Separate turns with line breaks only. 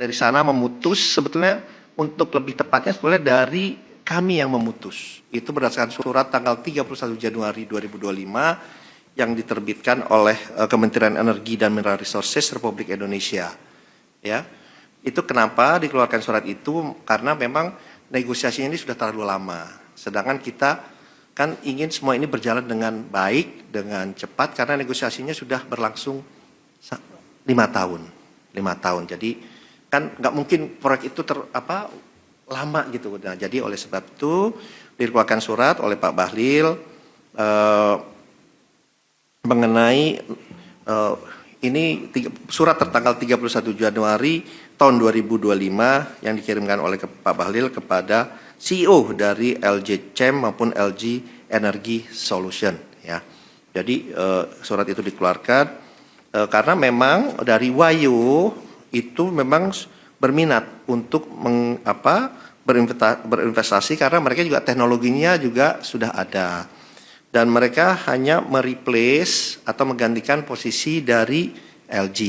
Dari sana memutus sebetulnya untuk lebih tepatnya sebetulnya dari kami yang memutus. Itu berdasarkan surat tanggal 31 Januari 2025 yang diterbitkan oleh Kementerian Energi dan Mineral Resources Republik Indonesia. Ya. Itu kenapa dikeluarkan surat itu, karena memang negosiasinya ini sudah terlalu lama. Sedangkan kita kan ingin semua ini berjalan dengan baik, dengan cepat, karena negosiasinya sudah berlangsung 5 tahun. 5 tahun. Jadi kan nggak mungkin proyek itu lama gitu. Nah, jadi oleh sebab itu dikeluarkan surat oleh Pak Bahlil mengenai ini surat tertanggal 31 Januari tahun 2025 yang dikirimkan oleh Pak Bahlil kepada CEO dari LG Chem maupun LG Energy Solution, ya. Jadi surat itu dikeluarkan karena memang dari Wayo itu memang berminat untuk berinvestasi karena mereka juga teknologinya juga sudah ada. Dan mereka hanya mereplace atau menggantikan posisi dari LG.